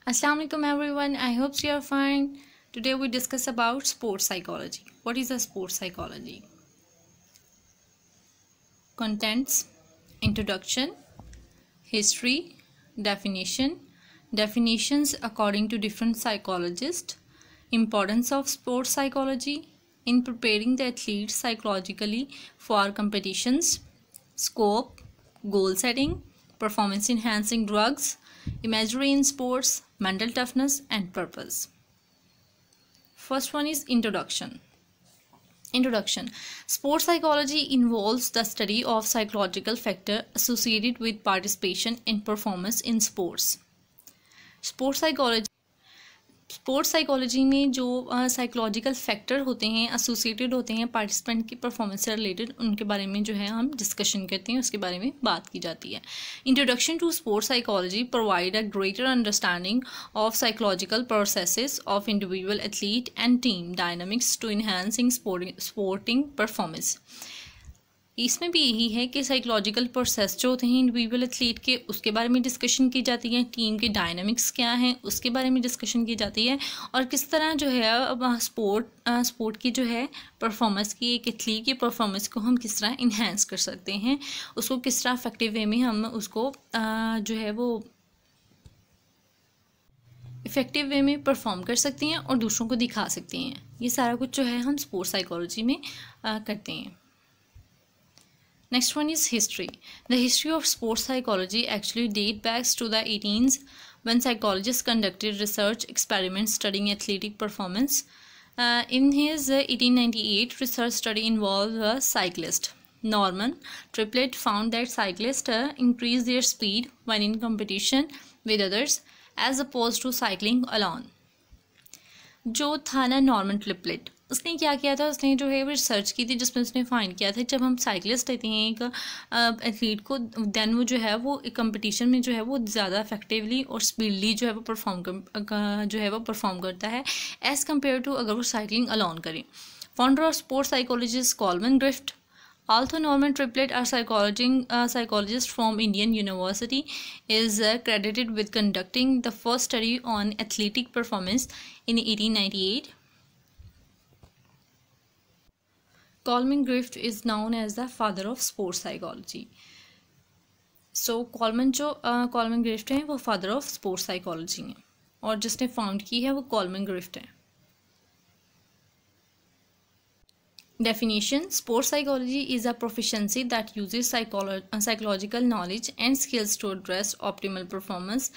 Assalamu alaikum everyone. I hope you are fine. Today we discuss about sports psychology. What is a sports psychology? Contents, introduction, history, definition, definitions according to different psychologists, importance of sports psychology in preparing the athletes psychologically for competitions, scope, goal setting, performance enhancing drugs, imagery in sports, mental toughness and purpose. First one is introduction. Introduction. Sports psychology involves the study of psychological factors associated with participation and performance in sports. Sports psychology में जो psychological factor होते हैं associated होते हैं participant की performance से related, उनके बारे में जो है हम डिस्कशन करते हैं, उसके बारे में बात की जाती है. Introduction to sports psychology provide a greater understanding of psychological processes of individual athlete and team dynamics to enhancing sporting performance. इसमें भी यही है कि साइकोलॉजिकल प्रोसेस जो होते हैं इंडिविजुअल एथलीट के, उसके बारे में डिस्कशन की जाती है. टीम के डायनामिक्स क्या हैं उसके बारे में डिस्कशन की जाती है, और किस तरह जो है स्पोर्ट की जो है परफॉर्मेंस की, एक एथलीट की परफॉर्मेंस को हम किस तरह इन्हेंस कर सकते हैं, उसको किस तरह इफेक्टिव वे में हम उसको जो है वो इफ़ेक्टिव वे में परफॉर्म कर सकते हैं और दूसरों को दिखा सकते हैं. ये सारा कुछ जो है हम स्पोर्ट्स साइकोलॉजी में करते हैं. Next one is history. The history of sports psychology actually dates back to the 18s when psychologists conducted research experiments studying athletic performance. In his 1898 research study involved a cyclist, Norman Triplett found that cyclists increase their speed when in competition with others as opposed to cycling alone. जो था ना Norman triplet, उसने क्या किया था, उसने जो है वो रिसर्च की थी जिसमें उसने फाइंड किया था जब हम साइकिलिस्ट लेते हैं एक एथलीट को, दैन वो जो है वो एक कंपटीशन में जो है वो ज़्यादा इफेक्टिवली और स्पीडली जो है वो परफॉर्म करता है एज़ कम्पेयर टू अगर वो साइकिलिंग अलोन करें. Founder of sports psychologist Coleman Griffith. Although Norman Triplett, a psychologist from Indian University, is credited with conducting the first study on athletic performance in 1898, Coleman Griffith is known as the father of sports psychology. So Coleman Griffith हैं वो father of sports psychology हैं, और जिसने found की है वो Coleman Griffith है. Definition. Sports psychology is a proficiency that uses psychological knowledge and skills to address optimal performance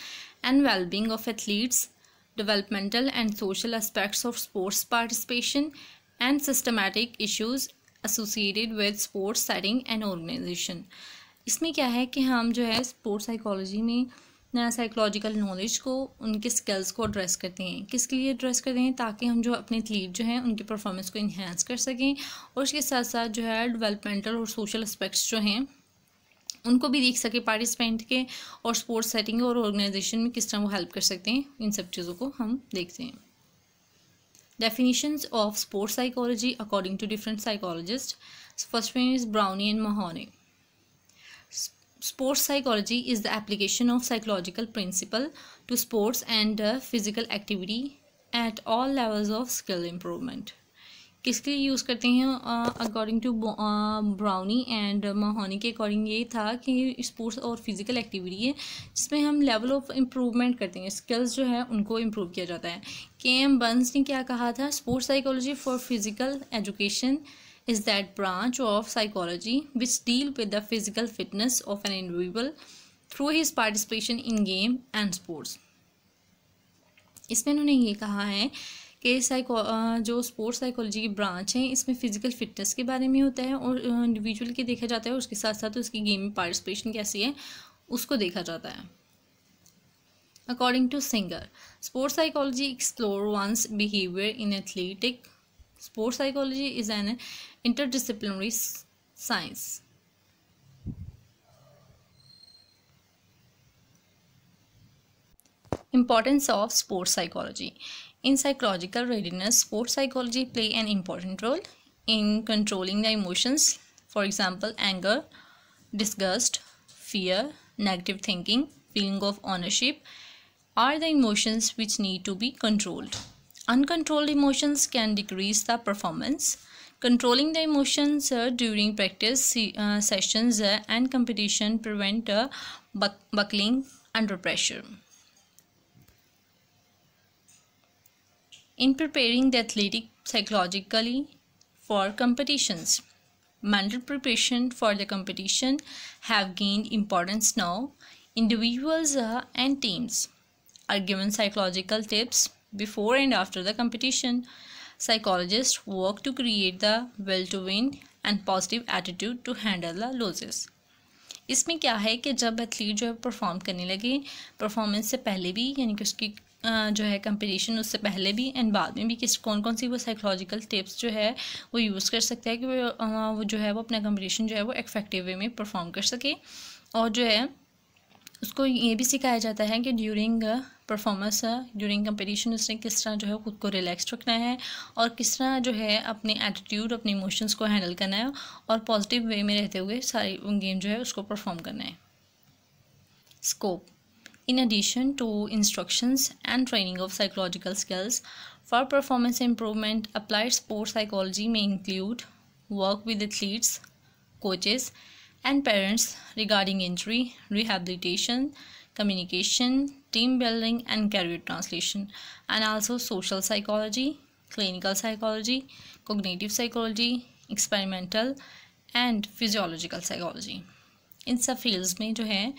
and well-being of athletes, developmental and social aspects of sports participation, and systematic issues associated with sports setting and organization. इसमें क्या है कि हम जो है sports psychology में psychological knowledge को, उनके स्किल्स को एड्रेस करते हैं. किसके लिए एड्रेस करते हैं? ताकि हम जो अपने एथलीट जो हैं उनकी परफॉर्मेंस को इन्हांस कर सकें, और उसके साथ साथ जो है डेवलपमेंटल और सोशल एस्पेक्ट्स जो हैं उनको भी देख सके पार्टिसिपेंट के, और स्पोर्ट्स सेटिंग और ऑर्गेनाइजेशन में किस तरह वो हेल्प कर सकते हैं, इन सब चीज़ों को हम देखते हैं. Definitions of sports psychology according to different psychologists. First one is Brownie and Mahoney. Sports psychology is the application of psychological principle to sports and physical activity at all levels of skill improvement. किसके लिए use करते हैं? According to brownie and महानी के according ये था कि sports और physical activity है जिसमें हम लेवल ऑफ इम्प्रूवमेंट करते हैं, स्किल्स जो है उनको इम्प्रूव किया जाता है. के.एम. बर्न्स ने क्या कहा था? Sports psychology for physical education is that branch of psychology which deal with the physical fitness of an individual through his participation in game and sports. इसमें उन्होंने ये कहा है कि जो स्पोर्ट्स साइकोलॉजी की ब्रांच है इसमें फिजिकल फिटनेस के बारे में होता है, और इंडिविजुअल के देखा जाता है, उसके साथ साथ उसकी गेम में पार्टिसिपेशन कैसी है उसको देखा जाता है. According to Singer, sports psychology explore one's behavior in athletic. Sports psychology is an interdisciplinary science. Importance of sports psychology. In psychological readiness, sports psychology play an important role in controlling the emotions. For example, anger, disgust, fear, negative thinking, feeling of ownership, are the emotions which need to be controlled. Uncontrolled emotions can decrease the performance. Controlling the emotions during practice sessions and competition prevent buckling under pressure. In preparing the athletic psychologically for competitions, mental preparation for the competition have gained importance now. Individuals and teams are given psychological tips before and after the competition. Psychologists work to create the will to win and positive attitude to handle the losses. इसमें क्या है कि जब athlete जो है perform करने लगे, performance से पहले भी यानी कि उसकी जो है कंपटीशन उससे पहले भी एंड बाद में भी किस कौन कौन सी वो साइकोलॉजिकल टिप्स जो है वो यूज़ कर सकता है कि वो जो है वो अपना कंपटीशन जो है वो इफेक्टिव वे में परफॉर्म कर सके। और जो है उसको ये भी सिखाया जाता है कि ड्यूरिंग परफॉर्मेंस ड्यूरिंग कंपटीशन उसने किस तरह जो है खुद को रिलैक्स रखना है और किस तरह जो है अपने एटीट्यूड अपने इमोशंस को हैंडल करना है और पॉजिटिव वे में रहते हुए सारी गेम जो है उसको परफॉर्म करना है। Scope In addition to instructions and training of psychological skills for performance improvement, applied sports psychology may include work with athletes, coaches, and parents regarding injury, rehabilitation, communication, team building, and career translation, and also social psychology, clinical psychology, cognitive psychology, experimental, and physiological psychology. इन सब fields में जो है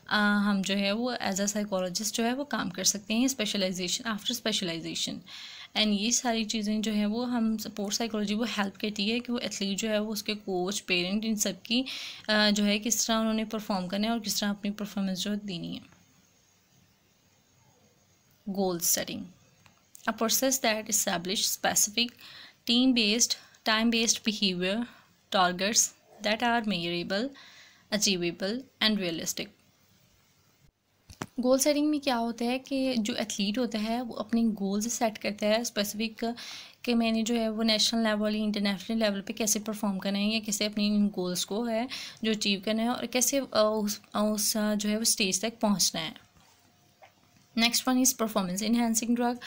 हम जो है वो as a psychologist जो है वो काम कर सकते हैं स्पेशलाइजेशन आफ्टर स्पेशलाइजेशन। एंड ये सारी चीज़ें जो है वो हम स्पोर्ट्स साइकोलॉजी वो हेल्प करती है कि वो एथलीट जो है वो उसके कोच पेरेंट इन सब की जो है किस तरह उन्होंने परफॉर्म करना है और किस तरह अपनी परफॉर्मेंस जो है देनी है। Goal setting, a process that establish specific team based time based behaviour targets that are measurable achievable and realistic. Goal setting में क्या होता है कि जो एथलीट होता है वो अपने गोल्स सेट करता है स्पेसिफिक कि मैंने जो है वो नेशनल लेवल या इंटरनेशनल लेवल पे कैसे परफॉर्म करना है या कैसे अपने इन गोल्स को है जो अचीव करना है और कैसे उस जो है वो स्टेज तक पहुंचना है। Next one is performance enhancing drug.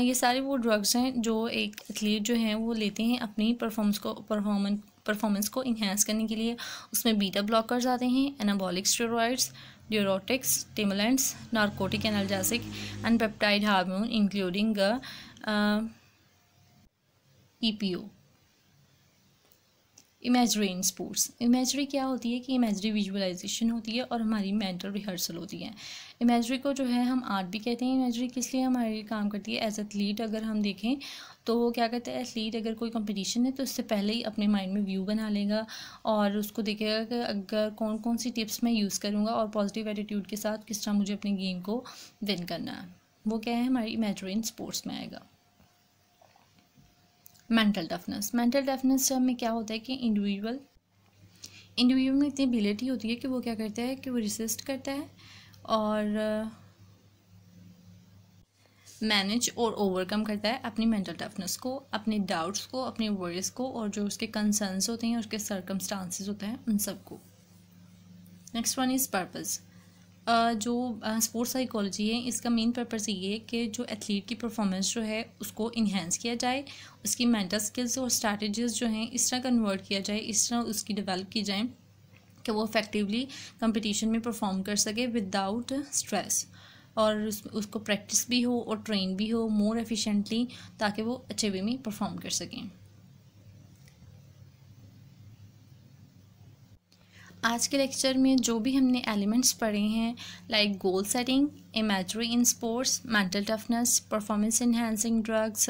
ये सारे वो ड्रग्स हैं जो एक एथलीट जो हैं वो लेते हैं अपनी परफॉर्मेंस को इन्हेंस करने के लिए। उसमें बीटा ब्लॉकर्स आते हैं, anabolic steroids, diuretics, stimulants, narcotic analgesic, and peptide hormone including EPO। Imagery in sports, imagery क्या होती है कि इमेजरी विजुअलाइजेशन होती है और हमारी मेंटल रिहर्सल होती है। इमेजरी को जो है हम आर्ट भी कहते हैं। इमेजरी किस लिए हमारी काम करती है एज एथलीट अगर हम देखें तो वो क्या करता है एथलीट अगर कोई कंपटीशन है तो उससे पहले ही अपने माइंड में व्यू बना लेगा और उसको देखेगा कि अगर कौन कौन सी टिप्स मैं यूज़ करूँगा और पॉजिटिव एटीट्यूड के साथ किस तरह मुझे अपने गेम को विन करना है। वो क्या है हमारी इमेजरी इन स्पोर्ट्स में आएगा। मेंटल टफनेस में क्या होता है कि इंडिविजुअल में इतनी एबिलिटी होती है कि वो क्या करता है कि वो रेसिस्ट करता है और मैनेज और ओवरकम करता है अपनी मेंटल टफनेस को, अपने डाउट्स को, अपने वरीज को और जो उसके कंसर्न्स होते हैं उसके सर्कमस्टांसेस होते हैं उन सब को। Next one is purpose. जो स्पोर्ट्स साइकोलॉजी है इसका मेन पर्पस ये है कि जो एथलीट की परफॉर्मेंस जो है उसको इन्हेंस किया जाए, उसकी मेंटल स्किल्स और स्ट्रैटेजीज जो हैं इस तरह कन्वर्ट किया जाए, इस तरह उसकी डेवलप की जाए कि वो इफेक्टिवली कंपटीशन में परफॉर्म कर सके विदाउट स्ट्रेस और उसको प्रैक्टिस भी हो और ट्रेन भी हो मोर एफिशिएंटली ताकि वो अच्छे वे में परफॉर्म कर सकें। आज के लेक्चर में जो भी हमने एलिमेंट्स पढ़े हैं like goal setting, imagery in sports, mental toughness, performance enhancing drugs,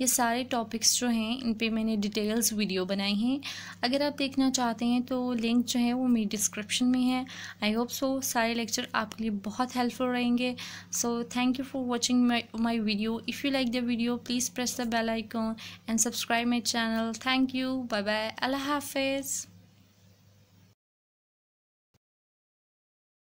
ये सारे टॉपिक्स जो हैं इन पे मैंने डिटेल्स वीडियो बनाई हैं। अगर आप देखना चाहते हैं तो लिंक जो है वो मेरी डिस्क्रिप्शन में है। आई होप सो सारे लेक्चर आपके लिए बहुत हेल्पफुल रहेंगे। So thank you for watching my video. If you like the video please press the bell icon and subscribe my channel. Thank you, bye bye, अल्लाह हाफिज़।